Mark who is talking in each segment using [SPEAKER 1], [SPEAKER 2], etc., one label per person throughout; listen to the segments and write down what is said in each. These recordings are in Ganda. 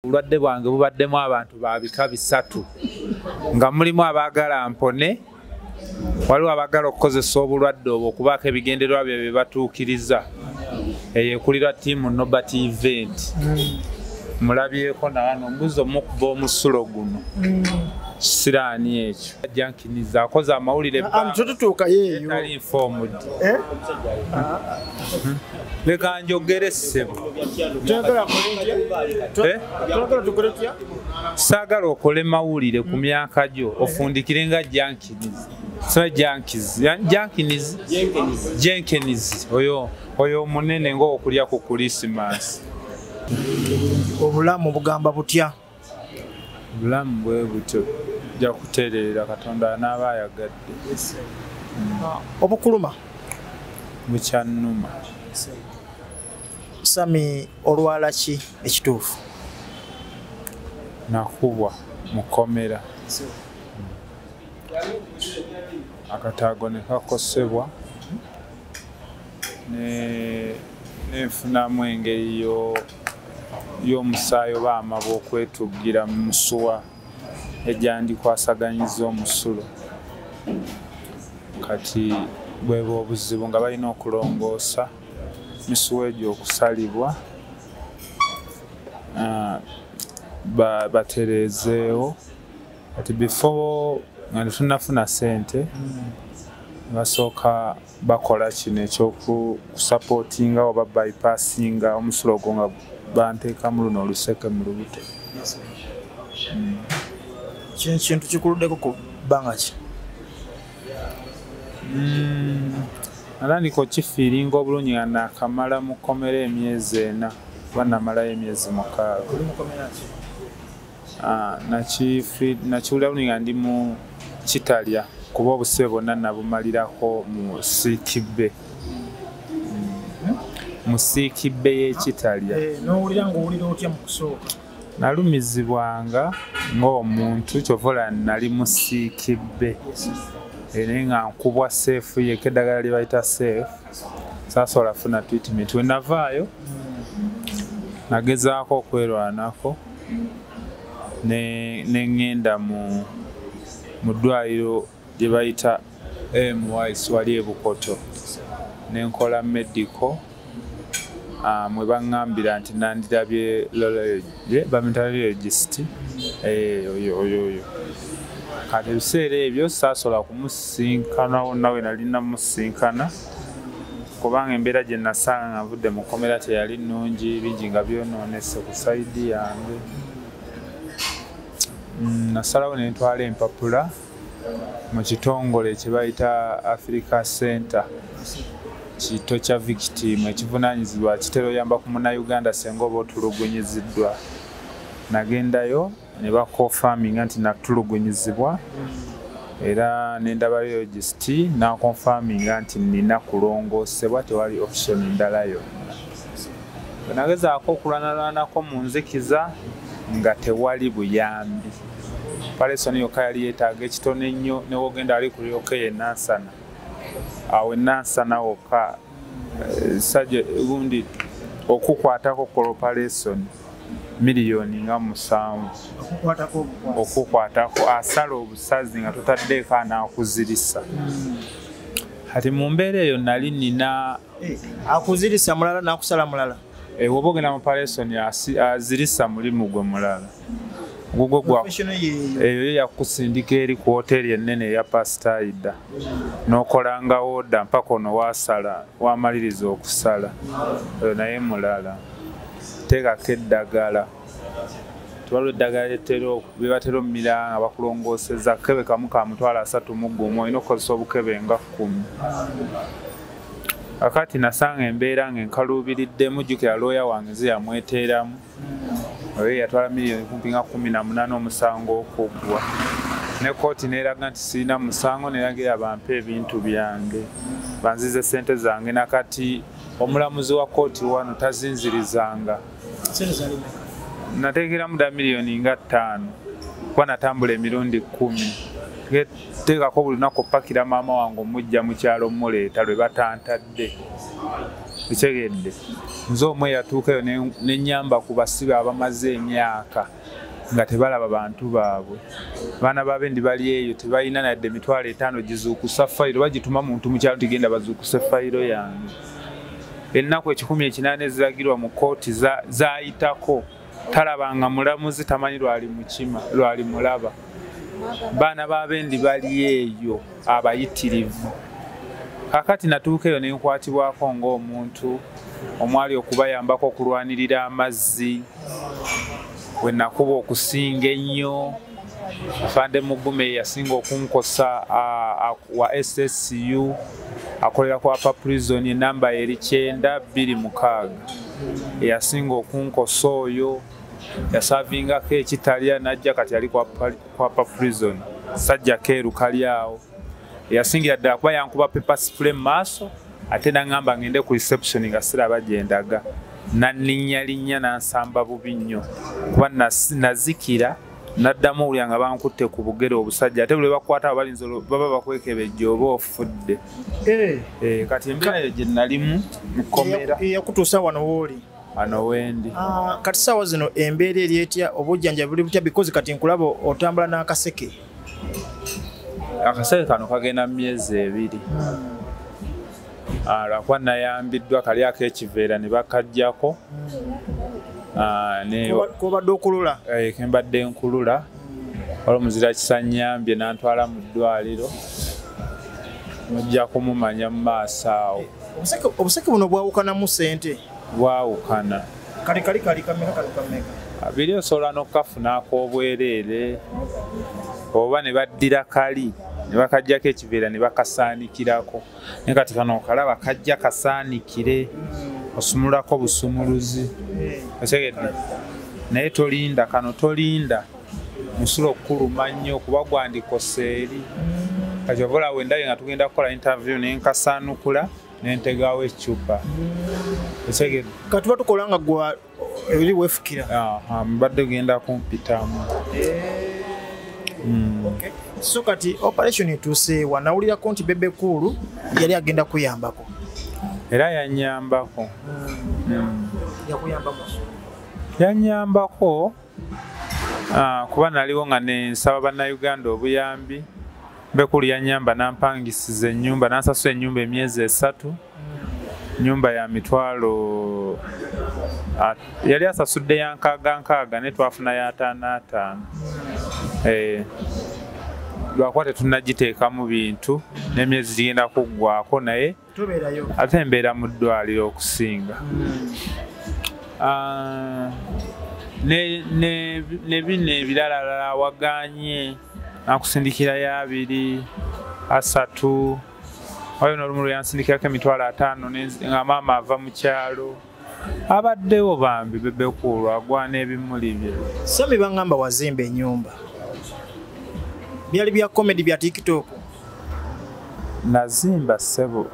[SPEAKER 1] Obulwadde bwange bubaddemu abantu babika bisatu nga mulimu abaagala mpone, waliwo abaagala okukozesa obulwadde obwo okubaako ebigendererwa bye batuukiriza. Eyo ekulira ttiimu Norbert Event. Mulabyeko na wano mbuzo mukuba omusulo guno. Kisiraani ekyo. Jankiniza akoze amawulire
[SPEAKER 2] tututuuka yeeyo.
[SPEAKER 1] Tali informed. Leka njogere ssebo. Saagala okole mawulire ku myaka gyo ofundikire nga Jankinizi. So Jenkins oyo munene ng'okulya ku Christmas.
[SPEAKER 2] Obulamu bugamba butya?
[SPEAKER 1] Obulamu bwe butyo ja kutereera Katonda n'aba ayagadde.
[SPEAKER 2] Obukuluma
[SPEAKER 1] bukyannuma.
[SPEAKER 2] Sami olwala ki ekituufu?
[SPEAKER 1] Nakubwa mukomera. Akataago ne kakosebwa nenfunamu engeri y'omusaayi oba amaba okwetuggira mu musuwa egyandikwasaganyiza omusulo. Kati bweba obuzibu nga balina okulongoosa misuwa egyo okusalibwa batereezeewo. Kati before nga tetunnafuna ssente basooka bakola kino ekyokusapootinga oba bypassinga omusulo ogwo nga banteekamu luno oluseke mu lubuto.
[SPEAKER 2] Kino kintu kikuluddeko ku bbanga ki?
[SPEAKER 1] Nandiko kifiiringa obulungi nga naakamala mukomera emyezi 4 kuba namalayo emyezi 6. Nakiwulira bulungi nga ndi mu Kitalya kuba obusibe bwonna nabumalirako mu Siikibbe. Mu Siikibbe y'Ekitalya.
[SPEAKER 2] N'owulira ng'owulira otya mu kusooka?
[SPEAKER 1] Nalumizibwanga ng'omuntu kyova nali mu Siikibbe. Naye nga nkubwa seefu yekka eddagala lye bayita seefu. Saasobola funa treatment. We navaayo nagezaako okwerwanako ne ngenda mu ddwaliro lye bayita MYS wali e Bukoto. Ne nkola medical mwe baŋŋambira nti nandirabye bamitologist oyo. Kati ebiseera ebyo saasobola kumusinkana wonna we nali namusinkana kubanga embeera gye nasanga nga nvudde mu kkomera teyali nnungi, bingi nga byonoonese ku sayidi yange. Nasalawo ne ntwala empapula mu kitongole kye bayita Africa Center kito kya victim ekivunaanyizibwa kitera oyamba ku Munnayuganda senga oba otulugunyiziddwa. Nagendayo ne bakonfaminga nti natulugunyizibwa era nendaba biologist nakonfaminga nti nina kulongoosebwa, tewali option ndala yonna. Nagezaako okulwanalwanako mu nzikiza nga tewali buyambi. Palesoni yokka yali yeetaaga ekitono ennyo newogenda ali ku yoka Nansana. Awo Nansana wokka sajja gundi okukwatako kolopalesoni miliyoni nga 7 okukwatako asala obusazi nga totaddeeko anaakuzirisa. Kati mu mbeera eyo nali nina
[SPEAKER 2] akuzirisa mulala n'akusala mulala.
[SPEAKER 1] Woba ogenda mu palesoni azirisa mulimu gwe mulala. Eyo yakusindika eri ku hoteri ennene eya Pastaida n'okolanga oda mpaka ono waasala wamaliriza okusala. Oyo naye mulala. Teekako eddagala. Tewaliwo eddagala bye batera omumira nga bakulongooseza akakebe kamu ka mitwalo 31 olina okukozesa obukebe nga 10. Akati nasanga embeera ng'enkaluubiriddemu jjukira looya wange ze yamweteeramu. Oyo yatwala miliyoni kumpi nga 18 omusango okuggwa. Ne kooti neeraga nti sirina musango neeragira bampe ebintu byange banzize ssente zange. Nakati omulamuzi wa kooti wano tazinzirizanga. Nateekeramu dda miliyoni nga 5 kuba natambula emirundi 10. Teekako buli lunaku opakira maama wange omujja mu kyalo muleeta lwe batantadde. Ekyegedde nze omwe yatuukayo nenyamba ku basibe abamaze emyaka nga tebalaba bantu baabwe. Baana babendi bali eyo tebalina nadde $5,000 gizuukusa fayiro bagituma muntu mu kyalo tigenda bazuukuse fayiro yange. Ennaku 180 eziragirwa mu kooti zaayitako talabanga mulamuzi tamanyi lwali mukima lwali mulaba. Baana babendi bali eyo abayitirivu. Kakati natuukeyo nenkwatibwako ng'omuntu omwali okubayambako okulwanirira amazzi we nakuba okusinga ennyo. Afande Mugume yasinga okunkosa wa SSU akolera ku Upper Prison enamba eri 926 yasinga okunkosa oyo yasavingako ekitalya najja kati ali ku Upper Prison sajja keeru kali awo yasingira ddala kuba yankuba paper spray mu maaso ate nangamba ngende ku reception nga siraba gyendaga nanninnya nansamba bubi nnyo kuba nazikira naddamu owulira nga bankutte ku bugere obusajja ate buli bakwata abalinzi baba bakwekebejja oba ofudde. Kati embeera gye nalimu mukomera
[SPEAKER 2] yakutuusa wano wooli
[SPEAKER 1] wano wendi.
[SPEAKER 2] Kati saawa zino embeera eri etya obujjanjabi buli butya because kati nkulaba otambula n'akaseke.
[SPEAKER 1] Akaseke kano kagenda mu myezi 2. Lwakuba nayambiddwa kali ak'ekiveera ne bakaggyako.
[SPEAKER 2] Kobadde okulula?
[SPEAKER 1] Kembadde nkulula. Waliwo muzira kisanyambye nantwala mu ddwaliro. Mujja kumumanya mu maaso awo.
[SPEAKER 2] Obuseke buno bwawukanamu ssente?
[SPEAKER 1] Bwawukana.
[SPEAKER 2] Kali kameka?
[SPEAKER 1] Biri osobola n'okukafunaako obwereere oba ne baddira kali ne bakaggyako ekiveera ne bakasaanikirako. Naye kati kano okalaba kajja kasaanikire osumulako busumuluzi. Otegedde naye tolinda kano tolinda musulo okuluma nnyo kuba gwandikose eri. Kati obola wendayo nga tugenda kukola interview nenkasaanukula nentegawo eccupa. Otegedde
[SPEAKER 2] kati batukola nga gwa eri wefukira.
[SPEAKER 1] Mbadde genda kumpitamu.
[SPEAKER 2] Okay. So kati operation etuuse wanawulirako nti Bebe Cool yali agenda kuyambako?
[SPEAKER 1] Era yanyambako.
[SPEAKER 2] Yakuyambako?
[SPEAKER 1] Yanyambako kuba naliwo nga nensaba bannayuganda obuyambi. Bebe Cool yanyamba nampangisiza ennyumba nansasula ennyumba emyezi 3. Nyumba ya mitwalo yali asasudde ya nkaaga ne twafuna ya 5. Lwakuba tetunnagiteekamu bintu n'emyezi gigenda kuggwako naye ate mbeera mu ddwaliro okusinga. Ne bino ebirala waganye nakusindikira ya 2, 3. Waliwo n'olumu lwe yansindikirako emitwalo 5 nga maama ava mu kyalo. Abaddewo bambi Bebe Cool agwana ebimuli bye.
[SPEAKER 2] Sami bangamba wazimba ennyumba. Byali bya comedy bya TikTok.
[SPEAKER 1] Nazimba ssebo.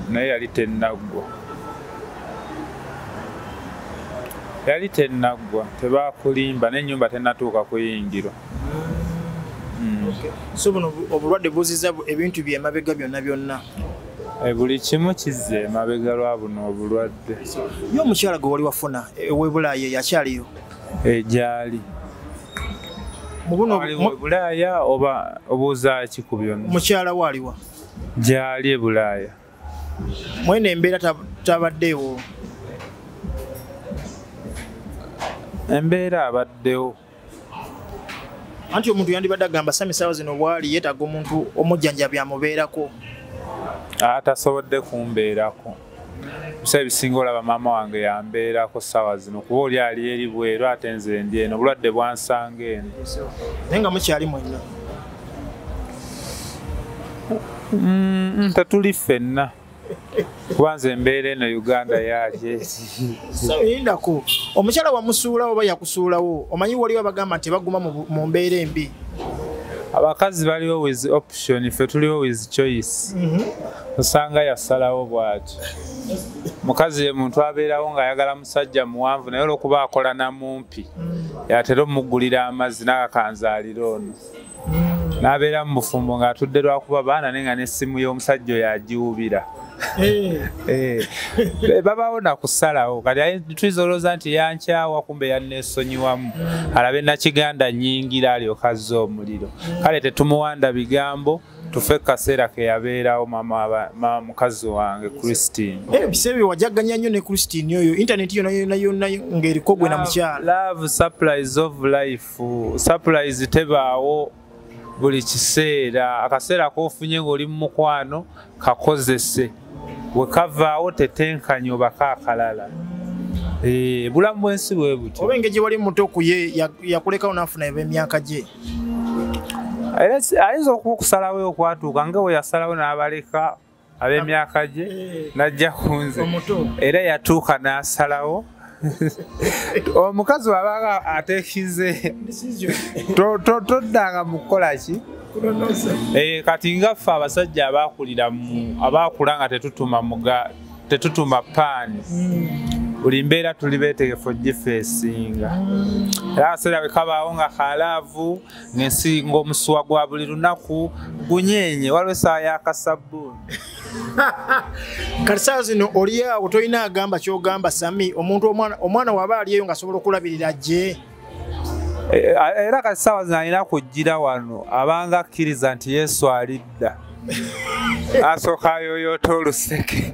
[SPEAKER 1] Naye yali tennaggwa. Tebakulimba n'ennyumba tennatuuka kuyingirwa.
[SPEAKER 2] Okay. So buno obulwadde buziza ebintu bye mabega byonna.
[SPEAKER 1] Buli kimu kizze mabega lwa buno obulwadde.
[SPEAKER 2] Yo omukyala gwe wali wafuna ewebulaaya yakyaliyo?
[SPEAKER 1] Gyali. Bulaaya oba obuuza ki ku byonna?
[SPEAKER 2] Mukyala waaliwa?
[SPEAKER 1] Gyali e Bulaaya.
[SPEAKER 2] Mwene embeera tabaddeewo?
[SPEAKER 1] Embeera abaddewo.
[SPEAKER 2] Anti omuntu yandibadde agamba Sami saawa zino bwali yeetaaga omuntu omujjanjabi amubeerako.
[SPEAKER 1] Atasobodde kumbeerako. Biseera ebisinga olaba maama wange yambeerako saawa zino kuba oli ali eri bweru ate nze ndi eno obulwadde bwansanga eno.
[SPEAKER 2] Naye nga mukyali mwenna?
[SPEAKER 1] Tetuli ffenna. Kuba nze embeera eno Uganda yali.
[SPEAKER 2] Yindako omukyala wamusuulawo oba yakusuulawo omanyi waliwo abagamba nti baguma mu mbeera embi?
[SPEAKER 1] Abakazi baliwo with option, ffe tuliwo with choice. Osanga yasalawo bw'ati. Mukazi ye muntu abeerawo ng'ayagala musajja muwanvu naye olw'okuba akola na mumpi yatera omuggulira amazzi n'akakanzaalira ono. N'abeera mu bufumbo ng'atudde lwakuba baana naye nga n'essimu y'omusajja oyo agiwubira. babawo nakusalawo kati tuyinza nti yankyawa kumbe yanneesonyiwamu alabe nakiganda nnyingira alyoka azza omuliro kale tetumuwanda bigambo tufe kaseera ke yabeerawo mama mukazi wange Christine
[SPEAKER 2] ebiseera wajaganya nnyo ne Christine oyo internet yonna ng'eriko gwe na mukyala
[SPEAKER 1] love supplies of life supplies tebaawo buli kiseera akaseera k'ofunye ng'oli mu mukwano kakozese we kavaawo tetenkanya oba kaakalala bulamu bw'ensi bwe butyo
[SPEAKER 2] oba engeri wali muto ku ye yakulekawo n'afuna emyaka gye
[SPEAKER 1] ayinza okuba okusalawo okwatuuka nga we yasalawo n'abaleka ab'emyaka gye n'ajja ku nze era yatuuka n'asalawo omukazi wabanga ateekize toddanga mu kukola ki kati ngaffe abasajja abaakula nga tetutuma paani buli mbeera tuli beetegefu ogifeesinga era akaseera bwe kabaawo nga kalaavu ng'ensi ng'omusuwa gwa buli lunaku gunyeenye waliwo essaawa y'akasabbuuni
[SPEAKER 2] kati saa zino oli awo tolina agamba ky'ogamba Sami omuntu omwana waba ali eyo ng'asobola okulabirira gye
[SPEAKER 1] era kati ssaawa zino alina kujjira wano abanga akkiriza nti Yesu alidda asooka ayoyoota oluseke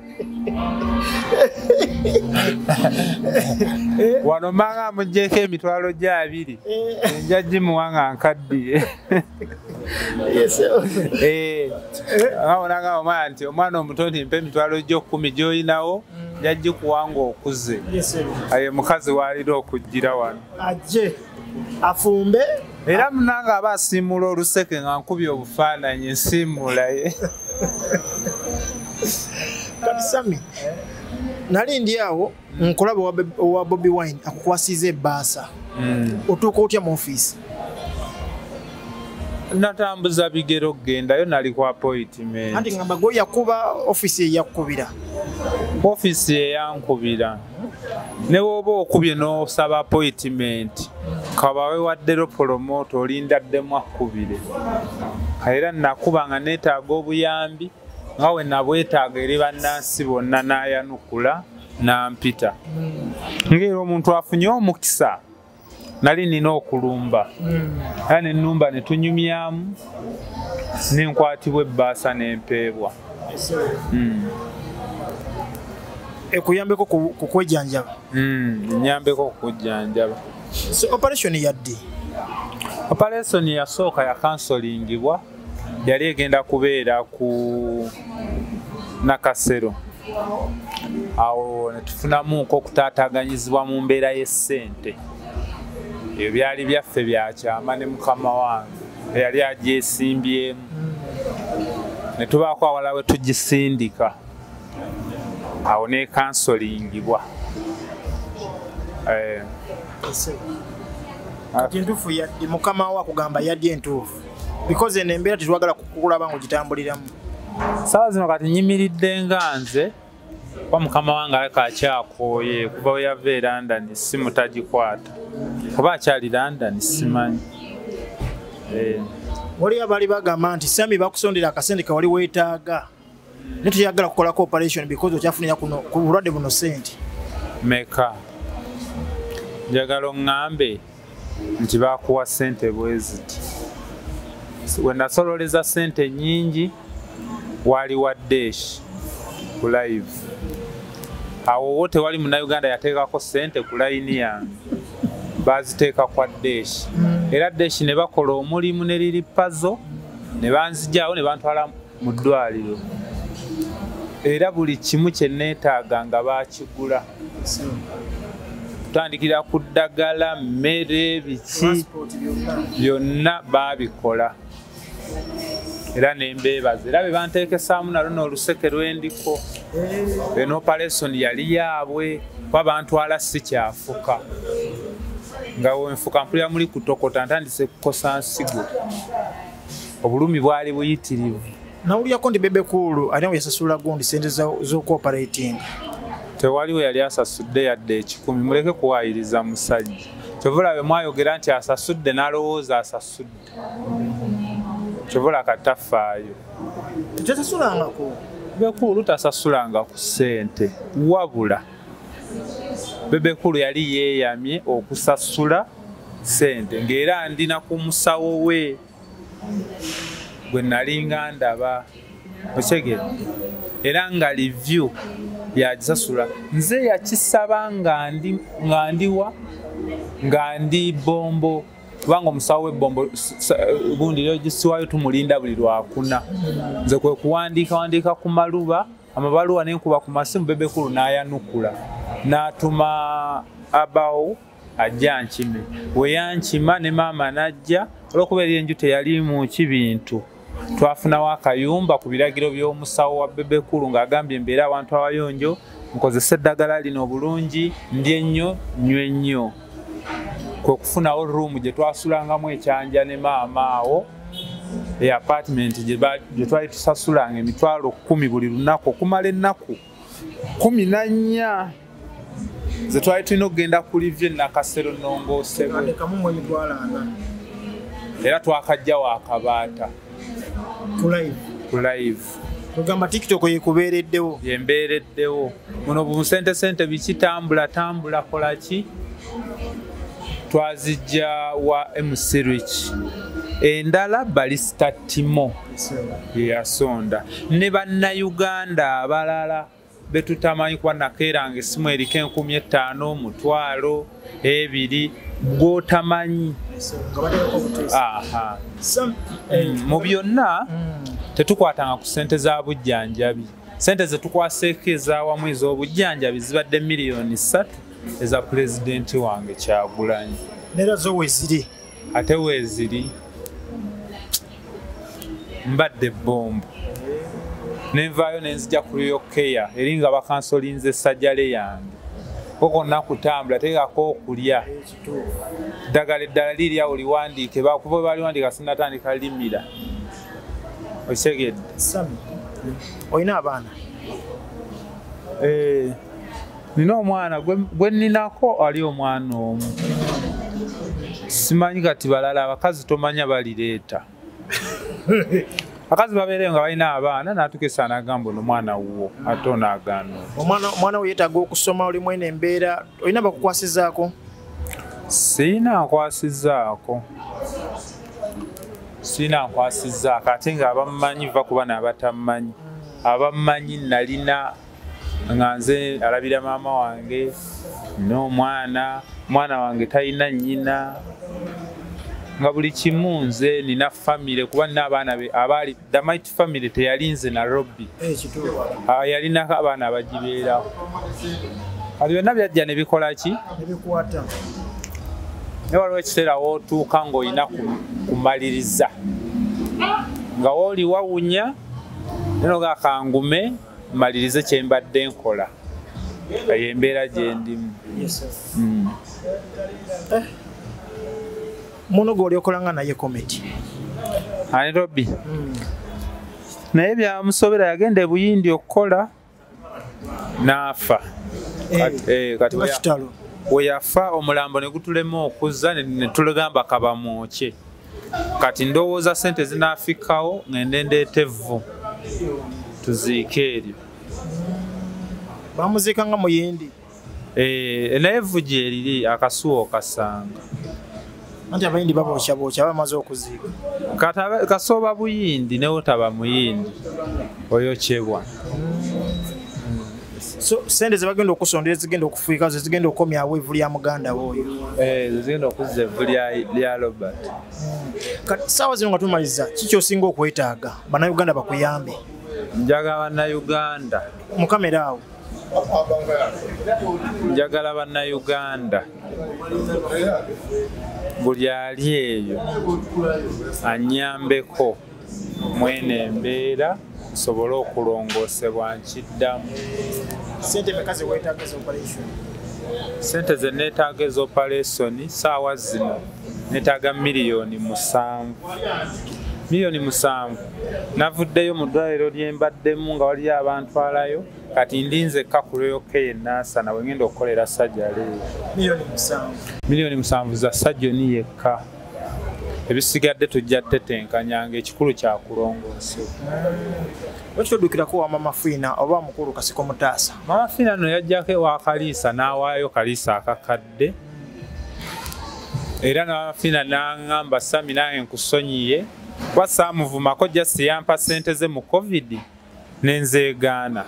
[SPEAKER 1] wano manga amugjeeko emitwalo gye 2 enja gimuwanga nkaddiye awonanga omwana nti omwana omuto nti mpa emitwalo gyo 10 gy'olinawo jagikuwanga okuze aye mukazi waalina okujjira wano
[SPEAKER 2] ajje afumbe
[SPEAKER 1] era munanga aba asiimula oluseke nga nkubye obufaananyi nsiimulaye
[SPEAKER 2] kati Sami nali ndi awo nkulaba owa Bobi Wine akukwasiza ebbaasa otuuka otya mu ofiisi
[SPEAKER 1] natambuza bigero gendayo nali ku appointment
[SPEAKER 2] anti ngamba gwe yakuba ofiisi eyakkubira
[SPEAKER 1] ofiisi eyankubira ne woba okubye n'osaba appointment kabawe waddero promote olindaddemu akkubire era nakuba nga neetaaga obuyambi nga we nabwetaaga eri bannansi bonna n'ayanukula n'ampita ng'era omuntu afunye omukisa nali nina okulumba era nennumba ne tunyumyamu nenkwatibwa ebbaasa n'empeebwa
[SPEAKER 2] ekuyambeko ku kwejjanjaba
[SPEAKER 1] nyambeko kukujjanjaba
[SPEAKER 2] operation yaddi
[SPEAKER 1] operation yasooka yakansolingibwa yali egenda kubeera ku Nakasero awo netufunamuko okutaataganyizibwa mu mbeera y'essente ebyo byali byaffe byakyama ne mukama wange eyali agyesimbyemu ne tubaako awala we tugisindika awo nekansolingibwa
[SPEAKER 2] entuufu yaddi mukama wo akugamba yaddi entuufu because eno embeera tetwagala kukulaba ng'ogitambuliramu
[SPEAKER 1] saawa zino kati nyimiridde nga nze kuba mukama wange aleka akyakooye kuva we yava e London simu tagikwata kuba akyali London simanyi
[SPEAKER 2] waliyo abaali bagamba nti Sami bakusondera akasente kawali weetaaga ne tuyagala kukolako operation because okyafunira kuno ku bulwadde buno sente
[SPEAKER 1] meka njagala oŋŋambe nti baakuwa sente bweziti we nasololeza sente nnyingi wali wa Dash ku live awo wote wali Munnayuganda yateekako sente ku layini yange baziteeka kwa Dash era Dash ne bakola omulimu ne liri pazo ne banzijaawo ne bantwala mu ddwaliro era buli kimu kye neetaaga nga baakigula tutandikira ku ddagala mmere biki byonna baabikola era nembeebaza era be banteekesaamu nalo n'oluseke lwendiko eno operation yali yaabwe kuba bantwala si kyafuka nga wenfuka mpulira muli kutokota ntandise kukosa nsigo obulumi bwali buyitirivu
[SPEAKER 2] nawulyako ndi Bebe Cool alina we yasasula gundi sente z'okuoperating
[SPEAKER 1] tewaliwo yali asasudde yadde 10 muleke kuwaayiriza musajja kyovula bwe mwayogera nti asasudde n'alowooza asasudde kyovula katafaayo
[SPEAKER 2] tesasulangako
[SPEAKER 1] Bebekulu tasasulanga ku ssente wabula Bebekulu yali yeeyamye okusasula ssente ng'era ndina ku musawo we gwe nalinga ndaba okitegera era nga review yagisasula nze yakisaba nga ndi Bombo kubanga omusawo w'ebbombo gundi logisiwayo tumulinda buli lwakuna nze kwe kuwandiika ku maluba amabaluwa nenkuba ku masimu Bebekulu n'ayanukula n'atuma abawo ajja nkime bwe yankima ne maama n'ajja olw'okuba eri enju teyalimu kibintu twafunawo akayumba ku biragiro by'omusawo wa Bebekulu ng'agambye embeera abantu abayonjo nkozesa eddagala lino obulungi ndye nnyo nywe nnyo kwe kufunawo room gye twasulangamu ekyanja ne maama awo apartment gye twali tusasulanga emitwalo 10 buli lunaku okumala ennaku 14 ze twali tulina okugenda ku livye nakasero nongoosebwe era twakajja wakabaata ku live
[SPEAKER 2] tugamba TikTok yekubeereddewo
[SPEAKER 1] yembeereddewo muno busente bikitambula kolaki twazijja wa MC Rich endala Balista Timo yasonda ne bannayuganda abalala betutamanyi kwa nakeranga esimu eriko 15,000 mutwalo 2 gwotamanyi mu byonna tetukwatanga ku ssente za bujjanjabi ssente ze tukwaseekeza wamu ez'obujjanjabi zibadde miliyoni 3 eza pulezidenti wange Kyagulanyi
[SPEAKER 2] nera zo weziri
[SPEAKER 1] ate weziri mbadde Bombo nenvaayo nenzija ku Royal Care eri nga bakansolinze essajjale yange kokonna kutambula teekako okulya eddala liryawo liwandiike bakuba baliwandiika sinatandika limira okitegedde
[SPEAKER 2] olina abaana
[SPEAKER 1] nina omwana gwe ninako ali omwana omu simanyi kati balala abakazi tomanya balireeta bakazi babeereyo nga balina abaana natukesa nagamba ono mwana wuwo ate onaagaana
[SPEAKER 2] omwana we yeetaaga okusoma oli mwene embeera olina bakukwasizaako
[SPEAKER 1] siina nkwasizaako ate nga abamumanyi va kuba n'abatamumanyi abamumanyi nalina nga nze alabira maama wange n'omwana wange talina nnyina nga buli kimu nze nina famire kuba nina abaana abaali Damite famire teyali nze Nairobi yalinako abaana abagibeerawo kati byonna byajja ne bikola ki ne waliwo ekiseera wootuuka ng'olina kumaliriza nga wooli wawunya nenoga kangume malirize kyembadde nkola embeera gye ndimu
[SPEAKER 2] muno gw'oli okolanga naye komedi
[SPEAKER 1] Nairobi naye byamusobera yagenda ebuyindi okukola n'afa kati weyafa omulambo ne gutulema okuzza ne tulugamba kabamwoke kati ndowooza ssente zinaafikawo ngende ndeete evvu tuziike eryo
[SPEAKER 2] bamuziika nga muyindi
[SPEAKER 1] naye evvu gye eriri akasuwa okasanga
[SPEAKER 2] anti abayindi babookyabookya bamaze okuziika
[SPEAKER 1] kasooba buyindi newe taba muyindi oyokyebwa
[SPEAKER 2] so sente ze bagenda okusondera zigenda okufuika ze zigenda okukomyawo evvu lya muganda woyo
[SPEAKER 1] zigenda okuzza evvu lya Robert
[SPEAKER 2] kati saawa zino nga tumaliza kiki osinga okwetaaga bannayuganda bakuyambe
[SPEAKER 1] njagala bannayuganda
[SPEAKER 2] mu kamera awo
[SPEAKER 1] njagala bannayuganda buli ali eyo anyambeko mwene embeera nsobole okulongoosebwa nkiddamu sente ze neetaaga ez'operation saawa zino neetaaga miliyoni 7 navuddeyo mu ddwaliro lye mbaddemu nga waliyo abantwalayo kati ndinzekka ku Royal Care Nansana bwe ngenda okukolera sajjale miliyoni 7 za sajjoni yekka ebisigadde tujja tetenkanyanga ekikulu kya kulongoosebwa.
[SPEAKER 2] Wekitodukirako wa Mama Fina oba mukulu Kasiko Mutaasa?
[SPEAKER 1] Mama Fina no yajjako ewa Kaliisa n'awaayo Kaliisa akakadde era Mama Fina n'aŋŋamba Sami nange nkusonyiye kuba saamuvumako just yampa ssente ze mu COVID nenzeegaana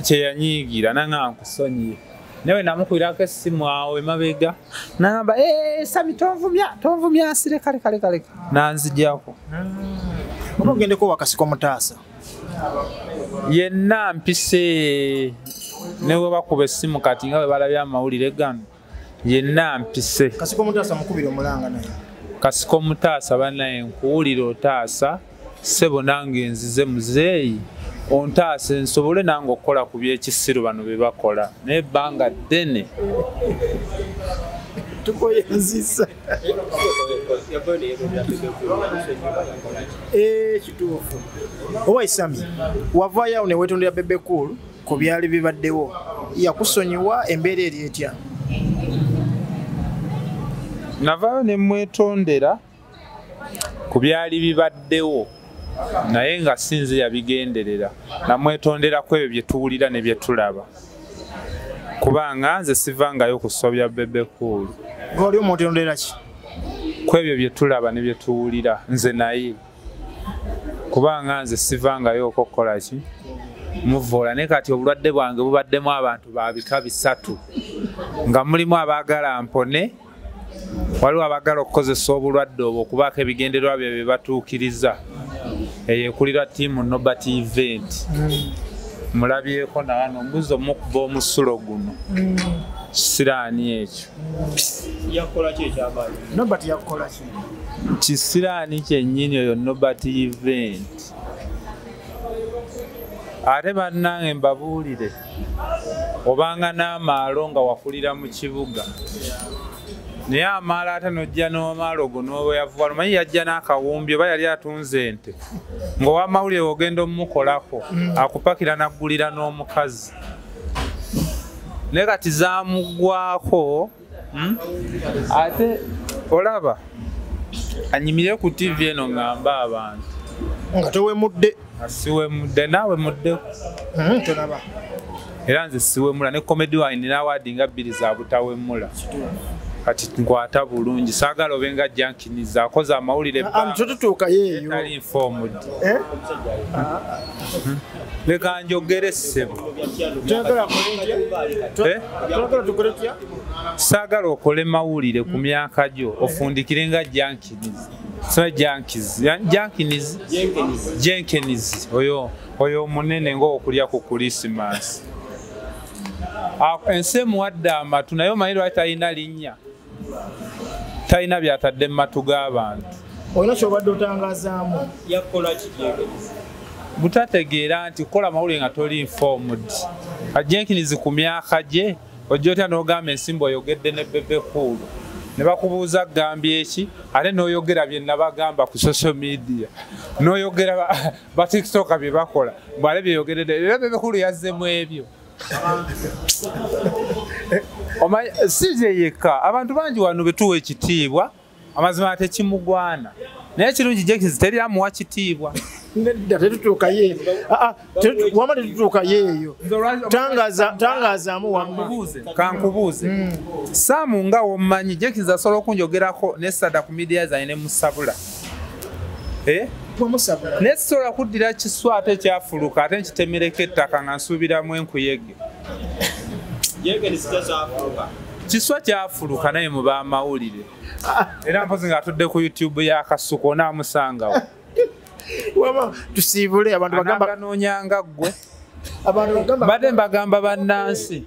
[SPEAKER 1] kyeyanyiigira nanga nkusonyiye newe namukwirako essimu awo emabega nagamba Sami tonvumya nsire kale nanzijako.
[SPEAKER 2] Oba ogendeko wa Kasiko Mutaasa?
[SPEAKER 1] Yenna mpise newe bakuba essimu kati nga bwe balabye amawulire gano yenna mpise.
[SPEAKER 2] Kasiko Mutaasa mukubira omulanga naye?
[SPEAKER 1] Kasiko Mutaasa bannaye nkuwulira otaasa ssebo nange nzize muzeeyi ontaasa nsobole nange okukola ku byekisiru bano bye bakola naye ebbanga ddene
[SPEAKER 2] tukoyenzisa kituufu. Owa Sami, wavaayo awo ne weetondera Bebe Cool ku byali bibaddewo, yakusonyiwa embeera eri etya?
[SPEAKER 1] navaayo ne mwetondera ku byali bibaddewo naye nga sinze yabigenderera namwetondera ku ebyo bye tuwulira ne bye tulaba kubanga nze sivangayo kusobya Bebe Cool.
[SPEAKER 2] Ng'oli omwetondera ki?
[SPEAKER 1] Ku ebyo bye tulaba ne bye tuwulira nze naye kubanga nze sivangayo okukola ki muvoola naye kati obulwadde bwange bubaddemu abantu babika bisatu nga mulimu abaagala mpone waliwo abaagala okukozesa obulwadde obwo okubaako ebigendererwa bye bye batuukiriza eyo ekulira ttiimu Nobert Event mulabyeko nawano mbuzi omukuba omusulo guno kisiraani ekyo
[SPEAKER 2] Nobert yakukola ki?
[SPEAKER 1] kisiraani kyennyini oyo Nobert Event. Ate bannange mbabuulire obanga n'amaalo nga wakulira mu kibuga naye amaalo ate nojja n'amaalo go n'oba yavuwala omanyi yajja n'akawumbi oba yali atunze ente ng'owamawulire ogenda omumukolako akupakira naggulira n'omukazi naye kati zaamugwako ate olaba anyimire ku TV eno ng'amba abantu
[SPEAKER 2] nga tewemudde?
[SPEAKER 1] Siwemudde naawe muddeko
[SPEAKER 2] tolaba
[SPEAKER 1] era nze siwemula ne Comedy Wine n'awaadi nga 2 za butawemula kati nkwata bulungi saagala obe nga Jankiniza akoze amawulire
[SPEAKER 2] totutuuka yeeyo
[SPEAKER 1] tali informed leka njogere ssebo saagala okole mawulire ku myaka gyo ofundikire nga Jankiniza Jenkins oyo omunene ng'okulya ku Christmas ensi emuwadde amatu naye omanyi lwaki talina linnya talina byatadde mu matu g'abantu.
[SPEAKER 2] Olina kyobadde otangazaamu?
[SPEAKER 1] Butategeera nti kola mawulire nga toli informed. Jenkins ku myaka gye ojja otya n'ogamba ensimbi oyogedde ne Bebe Cool ne bakubuuza gambye eki ate n'oyogera bye nabagamba ku social media n'oyogera ba TikTok bye bakola bwale byeyogeredde era Bebe Cool yazzemu ebyo. Si yekka abantu bangi wano betuwa ekitiibwa amazima tekimugwana naye kirungi Jenkins teri amuwa kitiibwa.
[SPEAKER 2] Nedda tetutuuka yeeyo wama tetutuuka yeeyo tangazaamu wamma
[SPEAKER 1] kankubuuze Saamu nga womumanyi Jenkins asobola okunjogerako nesada ku media zange ne musabula nesobola kuddira kiswa ate kyafuluka ate nkitemereko ettaka nga nsuubiramu enkuyege kiswa kyafuluka naye mu bamawulire era mpozi nga atudde ku YouTube ya Kasuku onaamusangawo
[SPEAKER 2] tusiibule abantu bagamba
[SPEAKER 1] noonyanga ggwe badde mbagamba bannansi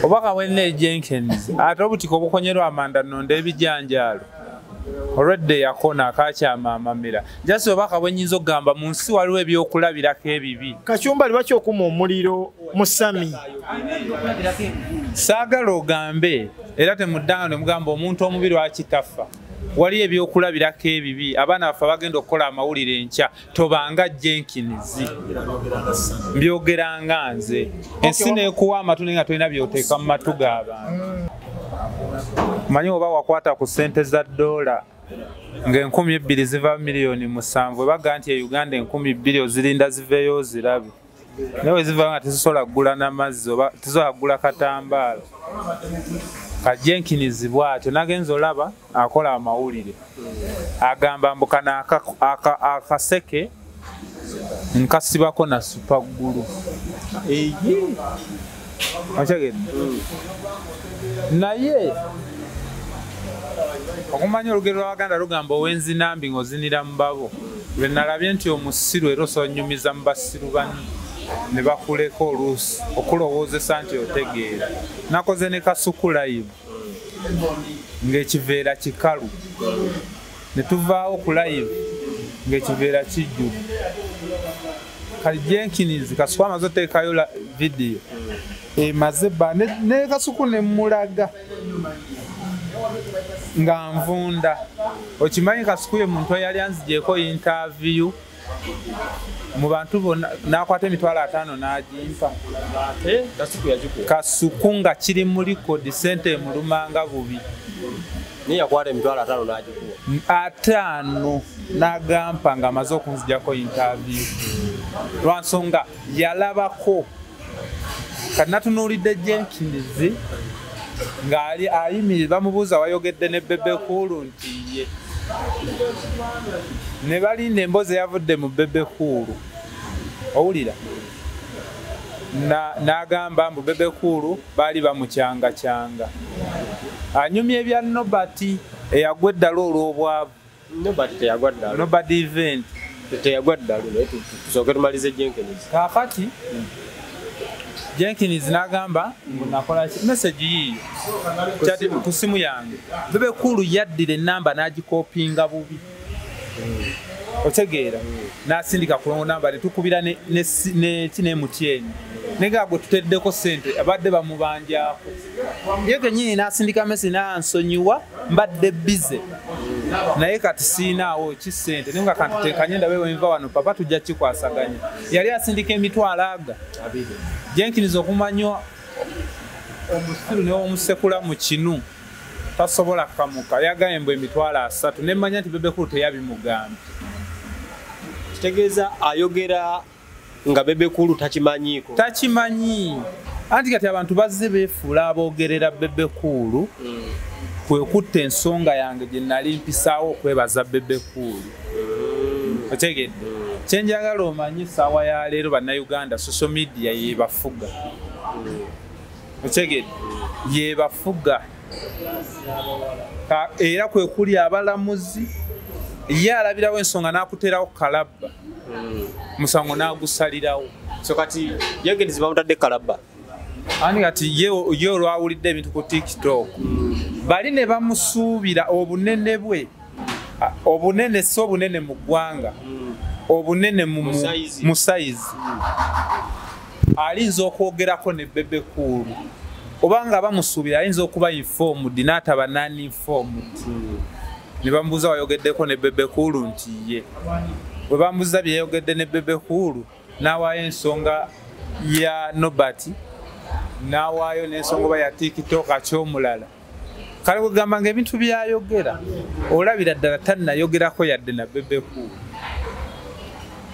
[SPEAKER 1] obaka wenne Jenkins ate obutiko obukonyerwa Amanda Nonda ebijanjaalo olwedde yakona akakyama amamera jasi obaka bwenyinza okugamba mu nsi waliwo ebyokulabirako ebibi.
[SPEAKER 2] Kachumba lwaki okuma omuliro mu Sami?
[SPEAKER 1] Saagala ogambe era temuddanga ne mugamba omuntu omubiri wakitafa wali ebyokulabirako ebibi abaana baffe bagenda okukola amawulire enkya tobanga Jenkins mbyogeranga nze ensi neekuwa amatu naye nga tolina byoteeka mu matu g'abantu. manyi oba wakwata ku ssente za $, nga$2,000 ziva $7,000,000 baga nti e Uganda $2,000 ozirinda ziveeyo zirabe naye weziva nga tezisobola kugula n'amazzi oba tezisobola kugula katambaala ka Jenkins bw'atyo nagenza olaba akola amawulire agamba mbu kano akaseke nkasibako na supagulu okyegedde naye okumanya olugero lw'Abaganda lugamba owenzinambi ng'ozinira mu babo lwe nalabye nti omusiru era osonyumiza mu basiru banne ne bakuleka oluusi okulowoozesa nti otegeera nakoze ne kasuku live ng'ekiveera kikalu ne tuvaawo ku live ng'ekiveera kijjudde kali Jenkins kasuku amaze oteekayo vidiyo emaze bba ne kasuku ne mulaga nga nvunda okimanyi kasuku ye muntu eyali anzigyeko interview mu bantu bonna n'akwata $50,000 n'agimpa kasuku nga kiri mu likodi sente mulumanga bubi
[SPEAKER 3] niye yakwata $50,000 n'agikuwa
[SPEAKER 1] 5 n'agampa nga amaze okunzigyako interview lwansonga yalabako kati natunuulidde Jenkins ng'ali ayimirira bamubuuza wayogedde ne Bebe Cool nti ye ne balinda emboozi eyavudde mu Bebe Cool owulira n'agamba mbu Bebe Cool baali bamucyangacyanga anyumya ebya Nobati eyagwa eddala olw'obwavu Nobody event
[SPEAKER 3] teyagwa ddala tusooke tumalize Jenkins
[SPEAKER 1] kaakati Jenkins n'agamba ngu nakola message yiyo kyati ku simu yange Bebe Cool yaddira ennamba n'agikoopinga bubi otegeera n'asindika ku namba netukubira ne MTN nega gwe tuteddeko ssente abadde bamubanjaako ye kennyini n'asindika message n'ansonyiwa mbadde bize naye kati siinaawo kisente naye nga kanti teekanye ndabe wenva wano papa tujja kikwasaganya yali asindika $20,000 Jenkins okumanywa omusiru n'omusekula mu kinu tasobola kamuka yagaye mbu $3,000 nemmanya nti Bebe Cool teyabimugambye
[SPEAKER 3] kitegeeza ayogera nga Bebe Cool
[SPEAKER 1] takimanyi anti kati abantu bazze beefuula aboogerera Bebe Cool kwe kutta ensonga yange gye nali mpisaawo okwebaza Bebe Cool otegedde kyenjagala omanyi essaawa ya leero bannayuganda social media yebafuga otegedde yebafuga era kwe kuli abalamuzi ye alabirawo ensonga n'akuteerawo kalabba musango n'agusalirawo
[SPEAKER 3] so kati Jenkins bamutadde kalabba
[SPEAKER 1] ani kati ye olwawulidde ebintu ku TikTok bali ne bamusuubira obunene bwe obunene si obunene mu ggwanga obunene mu size alinza okwogerako ne Bebe Cool obanga bamusuubira ayinza okuba informed n'ataba non-informed ne bamubuuza wayogeddeko ne Bebe Cool nti ye bwe bamubuuza bye yayogedde ne Bebe Cool n'awaayo ensonga ya Nobati n'awaayo n'ensonga oba ya TikTok akyomulala kale kugamba ng'ebintu byayogera olabira ddala tannayogerako yadde na Bebe Cool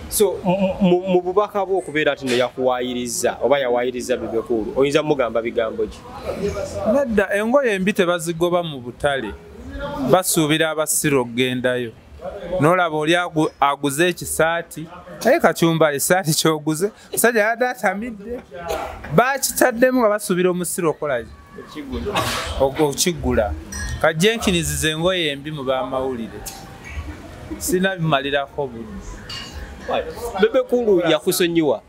[SPEAKER 3] so mu bubaka bwe okubeera ati neyakuwaayiriza oba yawaayiriza Bebe Cool oyinza mugamba bigambo ki
[SPEAKER 1] nedda engoye embi tebazigoba mu butale basuubira abasiru okgendayo n'olaba oli aguze ekisaati naye kacyumbala esaati kyoguze musajja yadde atamidde bakitaddemu nga basuubira omusiru okolaki okigula ka Jenkins ze engoye embi mu bamawulire sina bimalirako budde
[SPEAKER 3] Bebe Cool yakusonyiwa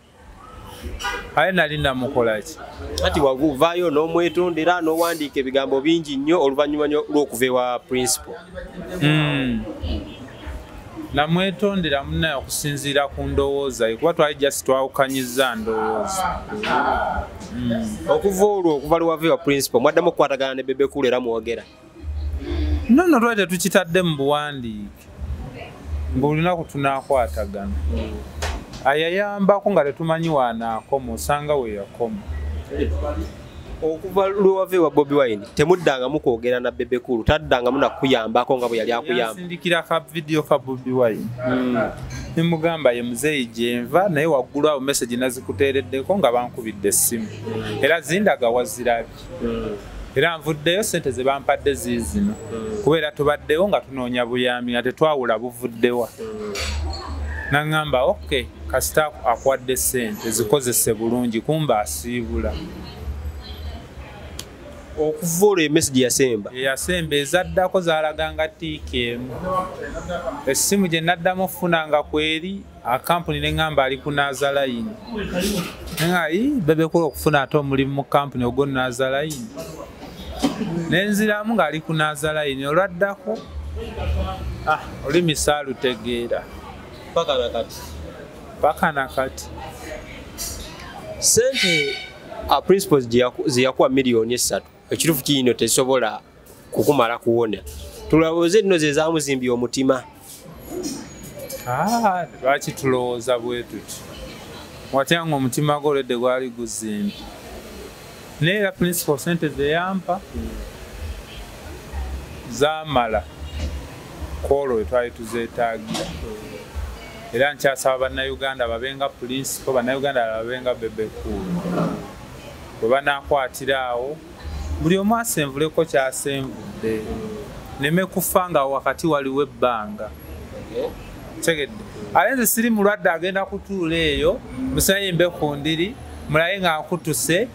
[SPEAKER 1] aye nali namukolaki
[SPEAKER 3] ati wavaayo n'omwetondera n'owandiika ebigambo bingi nnyo oluvannyuma lw'okuva ewa principal namwetondera munnaye okusinziira ku ndowooza ye kuba twali just twawukanyiza ndowooza okuva olwo okuva lwava ewa principal mwaddamu okukwatagana ne Bebe Cool era mwogera
[SPEAKER 1] nono twali tetukitadde mu buwandiike mbu lunaku tunaakwatagana ayayambako nga tetumanyi waanaakoma osanga we yakoma
[SPEAKER 3] okuva lwewave wa Bobi Wine temuddangamu kwogera na Bebe Cool taddangamu nakuyambako nga bwe yali akuyamba
[SPEAKER 1] yansindikira ka video ka Bobi Wine nimugamba ye muzeeyi gyenva naye waggulu awo message nazikuteereddeko nga bankubidde essimu era zindaga wazirabi era nvuddeyo sente ze bampadde ziizino kubeera tubaddeyo nga tunoonya buyambi nga tetwawula buvuddewa naŋŋamba okay kasita akwadde sente zikozese bulungi kumba asiibula
[SPEAKER 3] okuva olwo emessage
[SPEAKER 1] yasemba ezaddako zalaganga tiikeemu essimu gye naddamu ofunanga kweri akampuni neŋŋamba ali ku Nazalayini ayi Bebe Cool okufuna ate omulimu mu kampuni ogwo Nazalayini nenziramu ng'ali ku Nazalayini olwaddako oli misaalu tegeera paka nakati
[SPEAKER 3] sente principles ze yakuwa miliyoni 3 ekituufu kiyino tesobola kukumala kuwona tulowooze nno ze zaamuzimbye omutima
[SPEAKER 1] lwaki tulowooza bwe tuti watya nga omutima gwe olwedde gwali guzimbye naye era principal sente ze yampa zaamala kwolwo we twali tuzeetaagira era nkyasaba bannayuganda babenga principal bannayuganda babenga Bebe Cool bwe banaakwatira awo buli omu asenvuleko kyasenvudde neme kufa nga wakati waliwo ebbanga tegedde ale nze siri mulwadde agenda kutuula eyo musayimbe ku ndiri mulaye nga nkutuse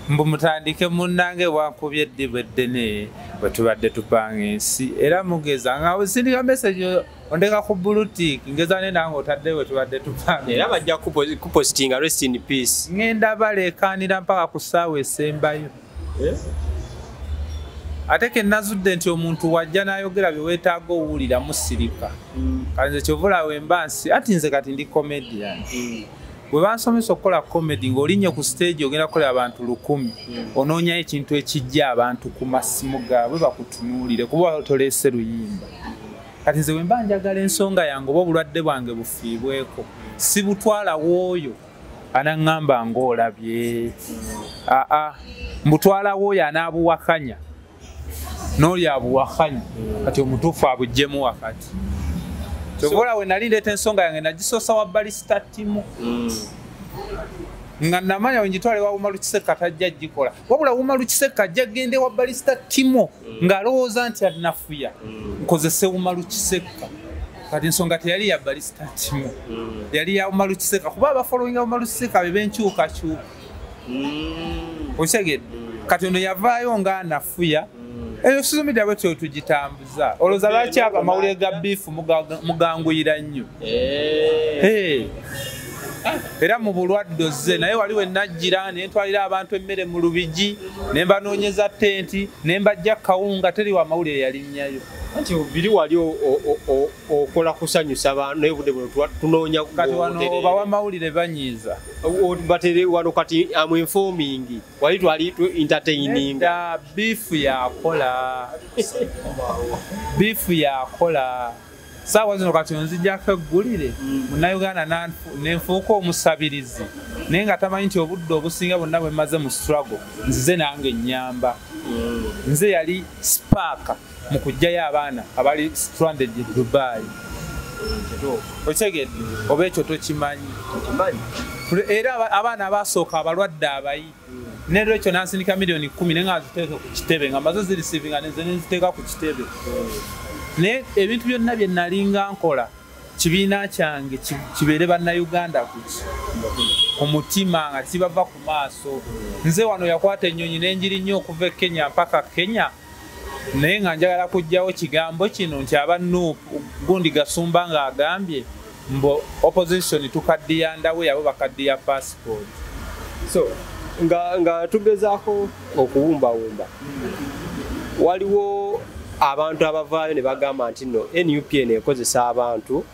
[SPEAKER 1] mbu mutandike munnange bwankubye eddiba eddene bwe tubadde tupanga ensi era mugeza nga sindika message ondeka ku bulutik ngeza ne nange otadde bwe tubadde tupanga
[SPEAKER 3] era bajja kupostinga rest in peace
[SPEAKER 1] ngenda baleekaanira mpaka ku ssaawa esembayo ate ke nazudde nti omuntu wajja n'ayogera bye weetaaga owulira musirika kale nze kyovula wemba nsi ati nze kati ndi comedian bwe bansomesa okukola comedy ng'olinnye ku stage ogenda kukolera abantu 100 onoonyayo ekintu ekijja abantu ku masimu gaabwe bakutunuulire kuba toleese luyimba kati nze wemba njagala ensonga yange oba obulwadde bwange bufiibweko si butwala w'oyo anaŋŋamba ng'olabye mbutwala w'oyo anaabuwakanya n'oli abuwakanya kati omutuufu abuggyemu wakati kyovola we nali ndeeta ensonga yange nagisoosa wa Balista Timo nga namanya wenjitwale wa Wuma Lukisekka tajja gikola wabula Wuma Lukisekka ajja gende wa Balista Timo ng'alowooza nti alinafuya nkozese Wuma Lukisekka kati ensonga teyali ya Balista Timo yali ya Wuma Lukisekka kuba abafollowinga Wuma Lukisekka be benkyukakyuka okitegedde kati ono yavaayo ng'anafuya eyo social media bwetyo tugitambuza olowooza lwaki amawulire ga biifu muganguyira nnyo era mu bulwadde ze naye wali we najjira ne ntwalira abantu emmere mu Lubigi ne mbanoonyeza tenti ne mbajja kawunga teri wa mawulire yalinnyayo
[SPEAKER 3] anti biri wali okola kusanyusa abantu naye budde buno tunoonya
[SPEAKER 1] kati wano oba wamawulire banyiiza
[SPEAKER 3] batere wano kati am informing wali twali entertaining
[SPEAKER 1] biifu yakola saawa zino kati nzijjako eggulire munnayuganda nenfuuka omusabirizi naye nga tamanyi nti obudde obusinga bonna bwe maze mu struggle nzize nange ennyamba nze yali spark mu kuggyayo abaana abali stranded in Dubai okitegedde oba ekyo tokimanyi era abaana abasooka abalwadde abayi nero ekyo nansindika miliyoni 10 naye nga ziteeke ku kitebe nga maze zirisivinga neze nenziteeka ku kitebe naye ebintu byonna bye nalinga nkola kibiina kyange kibeere bannayuganda ku mutima nga kibava ku maaso nze wano yakwata ennyonyi n'enjiri nnyo okuva e Kenya mpaka Kenya naye nga njagala kujjawo kigambo kino nti aba Nuupu gundi Gasumba ng'agambye mbu opposition tukaddiyandawo yabo bakaddiya passport
[SPEAKER 3] so nga tugezaako okuwumbawumba waliwo abantu abavaayo ne bagamba nti no NUP neekozesa abantu